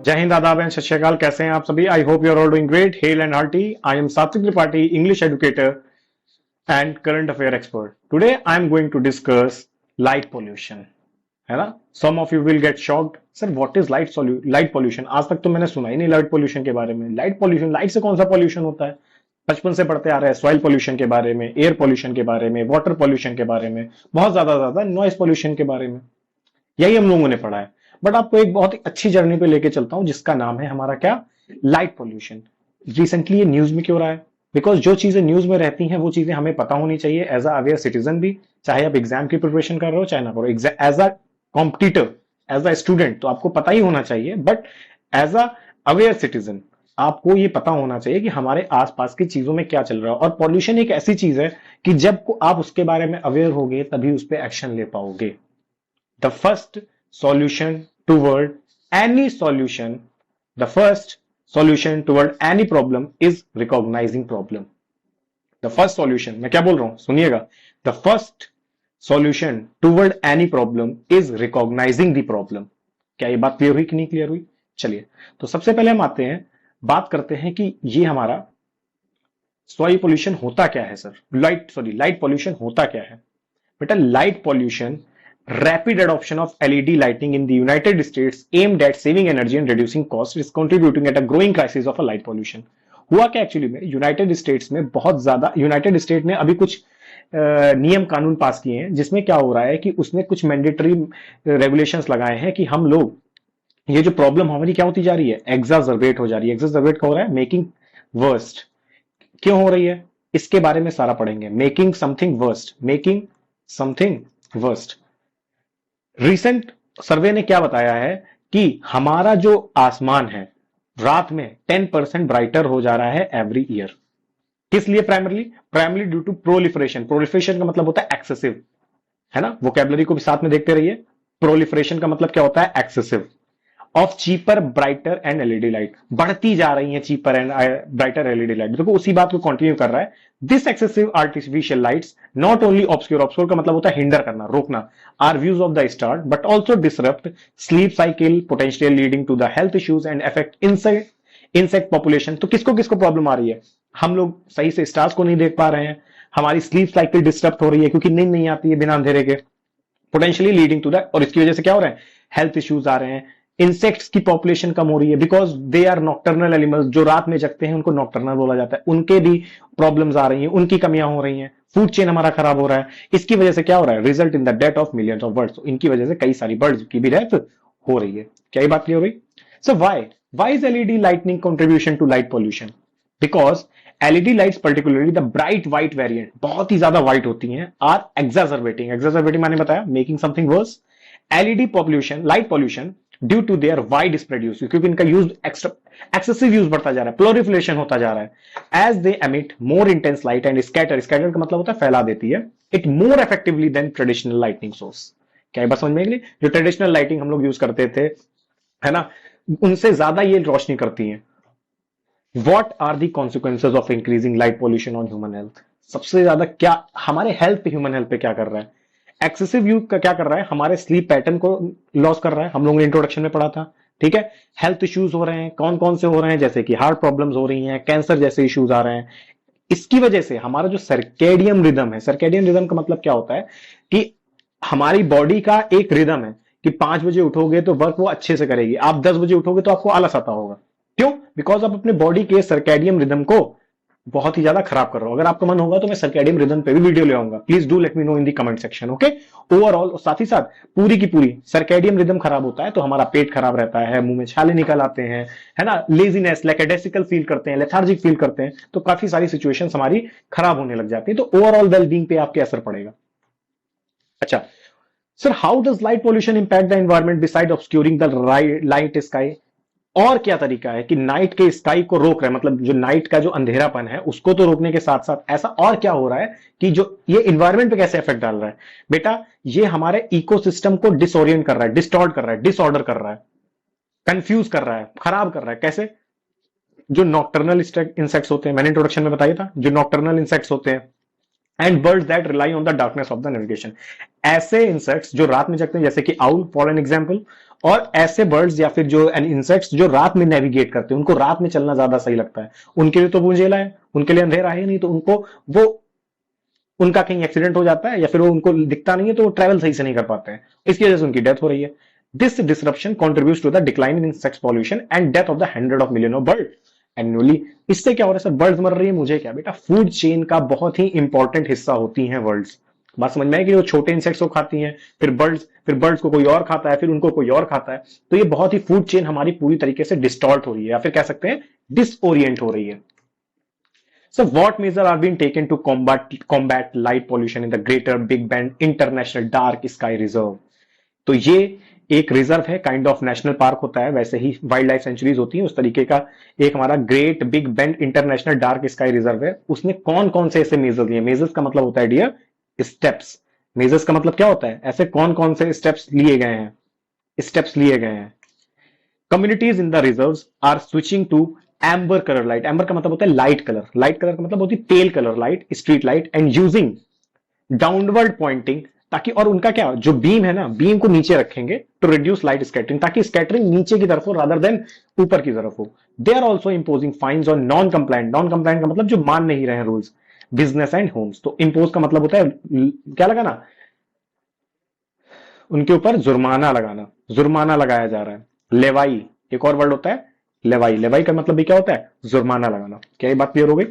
जय हिंद, आदाब एंड सत श्री अकाल। कैसे हैं आप सभी? I hope you are all doing great. Hale and hearty. I am Satvik Tripathi, English educator and current affair expert. Today I am going to discuss light pollution. है ना? Some of you will get shocked, sir what is light pollution? आज तक तो मैंने सुना ही नहीं light pollution के बारे में। लाइट पोल्यूशन, लाइट से कौन सा पोल्यूशन होता है? बचपन से पढ़ते आ रहे हैं सॉइल पोल्यूशन के बारे में, एयर पोल्यूशन के बारे में, वाटर पोल्यूशन के बारे में, बहुत ज्यादा नॉइस पोल्यूशन के बारे में, यही हम लोगों ने पढ़ा है। बट आपको एक बहुत ही अच्छी जर्नी पे लेके चलता हूं जिसका नाम है हमारा क्या? Light pollution. रिसेंटली ये न्यूज में क्यों रहा है? बिकॉज जो चीजें न्यूज में रहती हैं वो चीजें हमें पता होनी चाहिए एज अवेयर सिटीजन भी। चाहे आप एग्जाम की प्रिपरेशन कर रहे हो चाहे ना करो, as a competitor, as a student तो आपको पता ही होना चाहिए। But as a aware citizen आपको ये पता होना चाहिए कि हमारे आसपास की चीजों में क्या चल रहा है। और पॉल्यूशन एक ऐसी चीज है कि जब आप उसके बारे में अवेयर होगे तभी उस पर एक्शन ले पाओगे। The first solution toward any solution, the first solution toward any problem is recognizing problem. The first solution, मैं क्या बोल रहा हूं सुनिएगा। The first solution toward any problem is recognizing the problem. क्या ये बात क्लियर हुई कि नहीं क्लियर हुई? चलिए, तो सबसे पहले हम आते हैं, बात करते हैं कि ये हमारा सॉइल पोल्यूशन होता क्या है सर। लाइट पोल्यूशन होता क्या है बेटा? Light pollution, rapid adoption of LED lighting in the United States aimed at saving energy and reducing cost is contributing at a growing crisis of a light pollution। हुआ क्या actually में, United states में बहुत ज्यादा, United state ने अभी कुछ नियम कानून पास किए हैं जिसमें क्या हो रहा है कि उसने कुछ मैंडेटरी रेगुलेशंस लगाए हैं कि हम लोग, ये जो प्रॉब्लम हमारी क्या होती जा रही है, एग्जाजर्बेट हो जा रही है। एग्जाजर्बेट क्या हो रहा है? Making worst. क्यों हो रही है इसके बारे में सारा पढ़ेंगे। Making something worst, making something worst. Recent survey ने क्या बताया है कि हमारा जो आसमान है रात में 10% ब्राइटर हो जा रहा है एवरी ईयर। किस लिए? Primarily due to proliferation. Proliferation का मतलब होता है एक्सेसिव, है ना? वोकेबलरी को भी साथ में देखते रहिए। प्रोलिफरेशन का मतलब क्या होता है? Excessive of cheaper brighter and LED light. बढ़ती जा रही है cheaper and brighter LED light. देखो उसी बात को कंटिन्यू कर रहा है। This excessive artificial lights not only obscure, obscure का मतलब होता है हिंडर करना, रोकना, our views of the star, but also disrupt sleep cycle, potential leading to the health issues and affect insect population. तो किसको किसको प्रॉब्लम आ रही है? हम लोग सही से स्टार्स को नहीं देख पा रहे हैं, हमारी स्लीप साइकिल डिस्टर्ब हो रही है क्योंकि नींद नहीं आती है बिना अंधेरे के, पोटेंशियली लीडिंग टू दैट, और इसकी वजह से क्या हो रहा है? हेल्थ इश्यूज आ रहे हैं। इंसेक्ट्स की पॉपुलेशन कम हो रही है because they are nocturnal animals. जो रात में जगते हैं उनको नॉक्टर्नल बोला जाता है। उनके भी प्रॉब्लम्स आ रही हैं, उनकी कमियां हो रही हैं, फूड चेन हमारा खराब हो रहा है। इसकी वजह से क्या हो रहा है? Result in the death of millions of birds. इनकी वजह से कई सारी बर्ड्स की भी डेथ हो रही है। क्या ये बात क्लियर हो रही? So why is LED lightning contribution to light pollution? Because LED lights, particularly the bright white variant, बहुत ही ज्यादा व्हाइट होती हैं, आर एग्जाजर्बेटिंग। एग्जाजर्बेटिंग मैंने बताया making something worse. LED population, light pollution due to their wide spread use, क्योंकि इनका use excessive use बढ़ता जा रहा है, प्लोरिफिलेशन होता जा रहा है। As they emit more intense light and scatter, scatter का मतलब होता है फैला देती है, it more effectively than traditional lightning source. क्या बात समझ में आई? जो ट्रेडिशनल लाइटिंग हम लोग यूज करते थे, है ना, उनसे ज्यादा ये रोशनी करती है। What are the consequences of increasing light pollution on human health? सबसे ज्यादा क्या हमारे हेल्थ पे, ह्यूमन हेल्थ पे क्या कर रहा है? एक्सेसिव यूज का क्या कर रहा है? हमारे स्लीप पैटर्न को लॉस कर रहा है। हम लोगों ने इंट्रोडक्शन में पढ़ा था, ठीक है। हेल्थ इश्यूज हो रहे हैं, कौन कौन से हो रहे हैं? जैसे कि हार्ट प्रॉब्लम्स हो रही हैं, कैंसर जैसे इश्यूज आ रहे हैं। इसकी वजह से हमारा जो सर्केडियम रिदम है, सर्केडियम रिदम का मतलब क्या होता है कि हमारी बॉडी का एक रिदम है कि 5 बजे उठोगे तो वर्क वो अच्छे से करेगी, आप 10 बजे उठोगे तो आपको आलस आता होगा। क्यों? बिकॉज आप अपने बॉडी के सर्केडियम रिदम को बहुत ही ज्यादा खराब कर रहा हूं। अगर आपका मन होगा तो मैं सर्केडियम रिदम पे भी वीडियो ले आऊंगा। Please do let me no in the comment section, okay. Overall, साथ ही साथ पूरी की पूरी सर्केडियम रिदम खराब होता है तो हमारा पेट खराब रहता है, मुंह में छाले निकल आते हैं, है ना, लेजीनेस, लेकेडेसिकल फील करते हैं, लेथार्जिक फील करते हैं, तो काफी सारी सिचुएशन हमारी खराब होने लग जाती है। तो ओवरऑल वेलबींग पे आपके असर पड़ेगा। अच्छा sir, how does light pollution impact the environment beside obscuring the light sky? और क्या तरीका है कि नाइट के स्काई को रोक रहे हैं, मतलब जो नाइट का जो अंधेरापन है उसको तो रोकने के साथ साथ ऐसा और क्या हो रहा है कि जो ये इन्वायरमेंट पे कैसे इफेक्ट डाल रहा है? बेटा ये हमारे इकोसिस्टम को डिसोरिएंट कर रहा है, डिस्टॉर्ट कर रहा है, डिसऑर्डर कर रहा है, कंफ्यूज कर रहा है, खराब कर रहा है। कैसे? जो नॉक्टर्नल इंसेक्ट्स होते हैं, मैंने इंट्रोडक्शन में बताया था, जो नॉक्टर्नल इंसेक्ट्स होते हैं, and birds that rely on the darkness of the navigation. ऐसे इंसेक्ट्स जो रात में जगते हैं, जैसे कि आउल फॉर एन एग्जाम्पल, और ऐसे बर्ड्स या फिर जो एन इंसेक्ट्स जो रात में नेविगेट करते हैं, उनको रात में चलना ज्यादा सही लगता है। उनके लिए तो बुझेला है, उनके लिए अंधेरा है नहीं, तो उनको वो उनका कहीं एक्सीडेंट हो जाता है या फिर वो उनको दिखता नहीं है, तो वो ट्रैवल सही से नहीं कर पाते हैं, इसकी वजह से उनकी डेथ हो रही है। This disruption contribute to the decline in insect pollution and death of the 100 of million of bird annually. इससे क्या हो रहा है सर? बर्ड्स मर रही है, मुझे क्या बेटा, फूड चेन का बहुत ही इंपॉर्टेंट हिस्सा होती हैं बर्ड्स। बात समझ में है कि वो छोटे इंसेक्ट्स को खाती हैं, फिर बर्ड्स को कोई और खाता है, फिर उनको कोई और खाता है, तो ये बहुत ही फूड चेन हमारी पूरी तरीके से डिस्टॉर्ट हो रही है, या फिर कह सकते हैं डिसओरिएंट हो रही है। So what measures are being taken to combat light pollution in the Greater Big Bend International Dark Sky Reserve? तो ये एक रिजर्व है, काइंड ऑफ नेशनल पार्क होता है, वैसे ही वाइल्ड लाइफ सेंचुरीज होती है, उस तरीके का एक हमारा great big bend international dark sky reserve है। उसने कौन कौन से ऐसे मेजर्स लिए? मेजर्स का मतलब होता है डियर स्टेप्स। मेजर्स का मतलब क्या होता है? ऐसे कौन कौन से स्टेप्स लिए गए हैं? स्टेप्स लिए गए हैं। Communities in the reserve are switching to amber colour light. Amber का मतलब होता है लाइट कलर, लाइट कलर का मतलब होती है pale colour light, street light, and using downward pointing, ताकि, और उनका क्या, जो बीम है ना, बीम को नीचे रखेंगे टू रिड्यूस लाइट स्कैटरिंग, ताकि स्कैटरिंग नीचे की तरफ हो रादर देन ऊपर की तरफ हो। They are also imposing fines on non compliant. Non compliant का मतलब जो मान नहीं रहे हैं रूल्स, बिजनेस एंड होम्स। तो इंपोज का मतलब होता है क्या लगाना, उनके ऊपर जुर्माना लगाना, जुर्माना लगाया जा रहा है। लेवाई एक और वर्ड होता है, लेवाई। लेवाई का मतलब भी क्या होता है? जुर्माना लगाना। क्या ये बात क्लियर हो गई?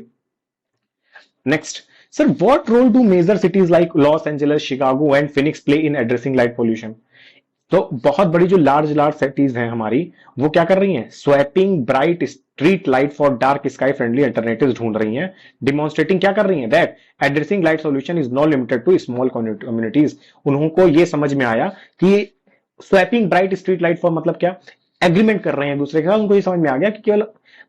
Next sir, what role do major cities like Los Angeles, Chicago and Phoenix play in addressing light pollution? तो बहुत बड़ी जो लार्ज लार्ज सिटीज हैं हमारी, वो क्या कर रही हैं? Swapping bright street light for dark sky friendly alternatives ढूंढ रही हैं, डिमॉन्स्ट्रेटिंग क्या कर रही हैं? That addressing light solution is not limited to small communities. उनको ये समझ में आया कि swapping bright street light for मतलब क्या, एग्रीमेंट कर रहे हैं दूसरे के साथ। उनको ये समझ में आ गया कि केवल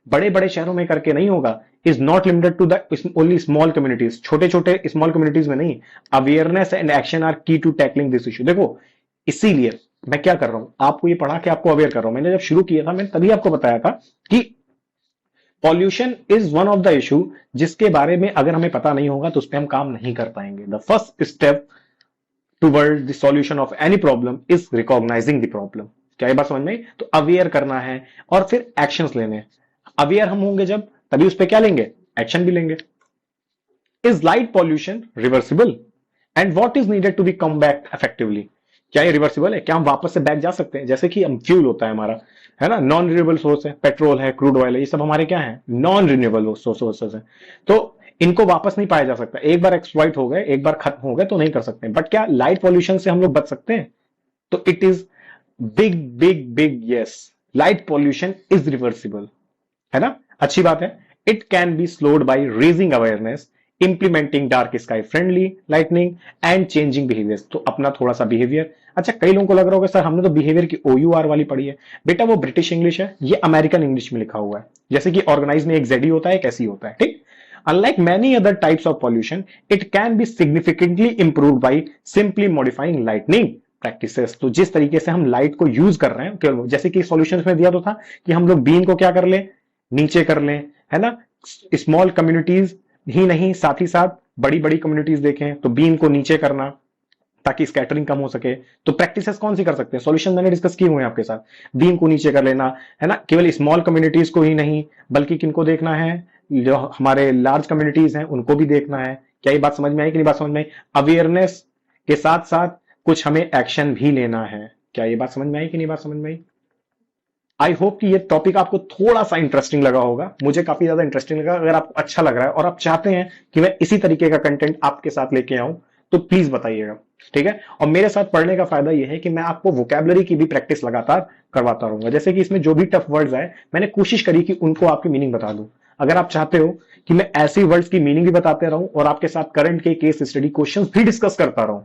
बड़े बड़े शहरों में करके नहीं होगा, is not limited to the only small communities, छोटे छोटे स्मॉल कम्युनिटीज में नहीं। Awareness and action are key to tackling this issue. देखो, इसीलिए मैं क्या कर रहा हूं, आपको ये पढ़ा के आपको अवेयर कर रहा हूं। मैंने जब शुरू किया था, मैंने तभी आपको बताया था कि pollution is one of the issue जिसके बारे में अगर हमें पता नहीं होगा तो उस पर हम काम नहीं कर पाएंगे। The first step toward the solution of any problem is recognising the problem. क्या ये बात समझ में आई? तो अवेयर करना है और फिर एक्शंस लेने हैं। अवेयर हम होंगे जब, तभी उस पर क्या लेंगे? एक्शन भी लेंगे। Is light pollution reversible and what is needed to be come back effectively? क्या ये रिवर्सिबल है? क्या हम वापस से बैक जा सकते हैं? जैसे कि हम फ्यूल होता है हमारा, है ना, नॉन रिन्यूएबल सोर्स है, पेट्रोल है, क्रूड ऑयल है, ये सब हमारे क्या है? नॉन रिन्यूएबल सोर्सेस है। तो इनको वापस नहीं पाया जा सकता। एक बार एक्सप्लॉइट हो गए, एक बार खत्म हो गए तो नहीं कर सकते। बट क्या लाइट पॉल्यूशन से हम लोग बच सकते हैं? तो it is big big big yes, light pollution is reversible, है ना, अच्छी बात है। It can be slowed by raising awareness, implementing dark sky friendly lightning and changing behaviour. तो अपना थोड़ा सा बिहेवियर। अच्छा, कई लोगों को लग रहा होगा सर हमने तो बिहेवियर की OUR वाली पढ़ी है। बेटा वो ब्रिटिश इंग्लिश है, ये अमेरिकन इंग्लिश में लिखा हुआ है। जैसे कि ऑर्गेनाइज में एक जेडी होता है, एक ऐसी होता है, ठीक। Unlike many other types of pollution, it can be significantly improved by simply modifying lightning practices। तो जिस तरीके से हम लाइट को यूज कर रहे हैं, जैसे कि सॉल्यूशंस में दिया तो था कि हम लोग बीम को क्या कर लें? नीचे कर लें, है ना। स्मॉल कम्युनिटीज ही नहीं, साथ ही साथ बड़ी बड़ी कम्युनिटीज देखें तो बीम को नीचे करना ताकि स्कैटरिंग कम हो सके। तो प्रैक्टिसेस कौन सी कर सकते हैं? सॉल्यूशन मैंने डिस्कस किए हुए हैं आपके साथ। बीम को नीचे कर लेना, है ना, केवल स्मॉल कम्युनिटीज को ही नहीं बल्कि किनको देखना है? जो हमारे लार्ज कम्युनिटीज हैं उनको भी देखना है। क्या ये बात समझ में आई कि नहीं बात समझ में आई? अवेयरनेस के साथ साथ कुछ हमें एक्शन भी लेना है। क्या ये बात समझ में आई कि नहीं बात समझ में आई? आई होप कि ये टॉपिक आपको थोड़ा सा इंटरेस्टिंग लगा होगा। मुझे काफी ज्यादा इंटरेस्टिंग लगा। अगर आपको अच्छा लग रहा है और आप चाहते हैं कि मैं इसी तरीके का कंटेंट आपके साथ लेके आऊं तो प्लीज बताइएगा, ठीक है। और मेरे साथ पढ़ने का फायदा यह है कि मैं आपको वोकैबुलरी की भी प्रैक्टिस लगातार करवाता रहूंगा। जैसे कि इसमें जो भी टफ वर्ड्स आए मैंने कोशिश करी कि उनको आपकी मीनिंग बता दूं। अगर आप चाहते हो कि मैं ऐसी वर्ड्स की मीनिंग भी बताते रहूं और आपके साथ करंट के केस स्टडी क्वेश्चंस भी डिस्कस करता रहूं,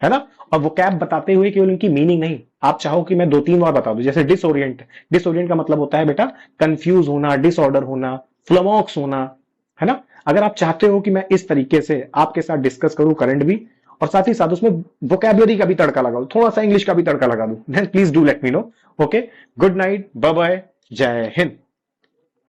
है ना, और वो कैब बताते हुए केवल उनकी मीनिंग नहीं, आप चाहो कि मैं 2-3 बार बता दूं। जैसे डिसओरिएंट, डिसओरिएंट का मतलब होता है बेटा कंफ्यूज होना, डिसऑर्डर होना, फ्लमॉक्स होना, है ना। अगर आप चाहते हो कि मैं इस तरीके से आपके साथ डिस्कस करूं करंट भी और साथ ही साथ उसमें वोकैबुलरी का भी तड़का लगाऊं, थोड़ा सा इंग्लिश का भी तड़का लगा दूं, then please do let me know. Okay, good night, bye bye, जय हिंद।